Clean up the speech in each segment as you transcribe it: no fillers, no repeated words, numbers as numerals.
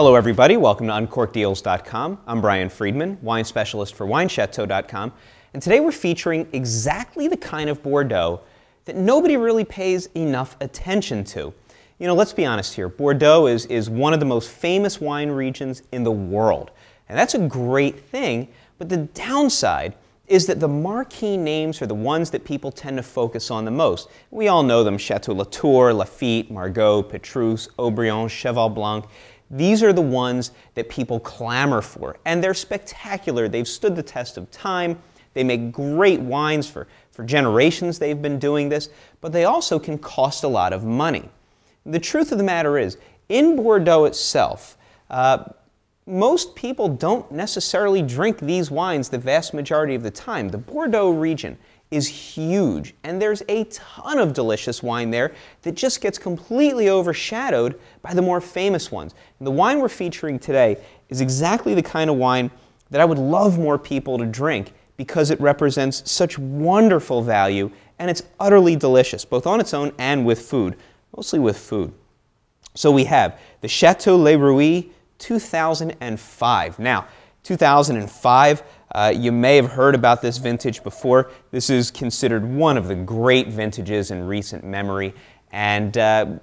Hello everybody, welcome to uncorkdeals.com. I'm Brian Freedman, wine specialist for winechateau.com, and today we're featuring exactly the kind of Bordeaux that nobody really pays enough attention to. You know, let's be honest here, Bordeaux is one of the most famous wine regions in the world, and that's a great thing, but the downside is that the marquee names are the ones that people tend to focus on the most. We all know them: Chateau Latour, Lafite, Margaux, Petrus, Haut-Brion, Cheval Blanc. These are the ones that people clamor for, and they're spectacular. They've stood the test of time. They make great wines for generations. They've been doing this, but they also can cost a lot of money. The truth of the matter is, in Bordeaux itself, most people don't necessarily drink these wines the vast majority of the time. The Bordeaux region is huge, and there's a ton of delicious wine there that just gets completely overshadowed by the more famous ones. And the wine we're featuring today is exactly the kind of wine that I would love more people to drink because it represents such wonderful value and it's utterly delicious, both on its own and with food, mostly with food. So we have the Chateau Les Reuilles 2005. Now, 2005, you may have heard about this vintage before. This is considered one of the great vintages in recent memory. And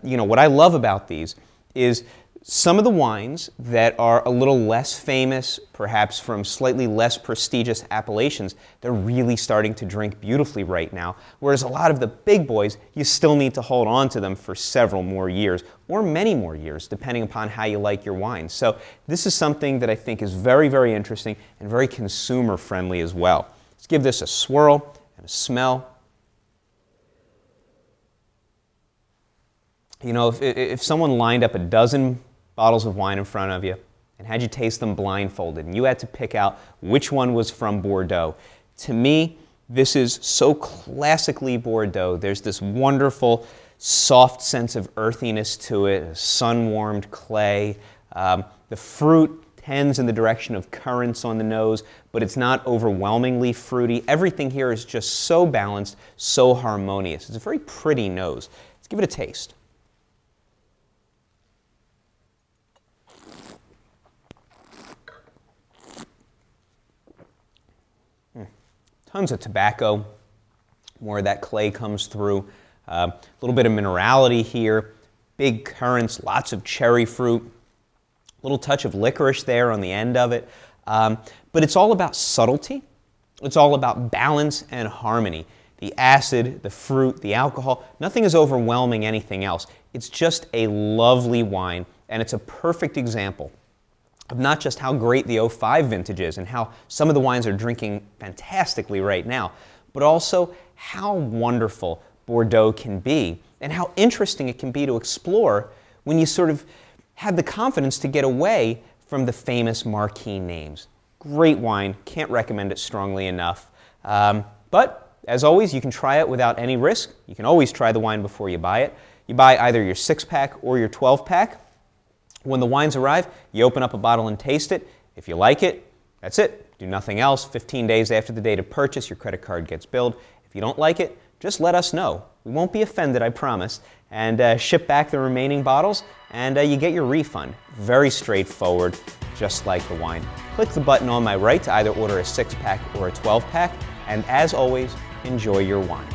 you know, what I love about these is some of the wines that are a little less famous, perhaps from slightly less prestigious appellations, they're really starting to drink beautifully right now. Whereas a lot of the big boys, you still need to hold on to them for several more years, or many more years, depending upon how you like your wines. So this is something that I think is very, very interesting and very consumer friendly as well. Let's give this a swirl and a smell. You know, if someone lined up a dozen bottles of wine in front of you and had you taste them blindfolded and you had to pick out which one was from Bordeaux, to me, this is so classically Bordeaux. There's this wonderful, soft sense of earthiness to it, sun-warmed clay. The fruit tends in the direction of currants on the nose, but it's not overwhelmingly fruity. Everything here is just so balanced, so harmonious. It's a very pretty nose. Let's give it a taste. Tons of tobacco, more of that clay comes through, a little bit of minerality here, big currants, lots of cherry fruit, a little touch of licorice there on the end of it, but it's all about subtlety, it's all about balance and harmony. The acid, the fruit, the alcohol, nothing is overwhelming anything else. It's just a lovely wine, and it's a perfect example of not just how great the 05 vintage is and how some of the wines are drinking fantastically right now, but also how wonderful Bordeaux can be and how interesting it can be to explore when you sort of have the confidence to get away from the famous marquee names. Great wine, can't recommend it strongly enough. But as always, you can try it without any risk. You can always try the wine before you buy it. You buy either your 6-pack or your 12-pack. When the wines arrive, you open up a bottle and taste it. If you like it, that's it. Do nothing else. 15 days after the date of purchase, your credit card gets billed. If you don't like it, just let us know. We won't be offended, I promise. And ship back the remaining bottles, and you get your refund. Very straightforward, just like the wine. Click the button on my right to either order a 6-pack or a 12-pack. And as always, enjoy your wine.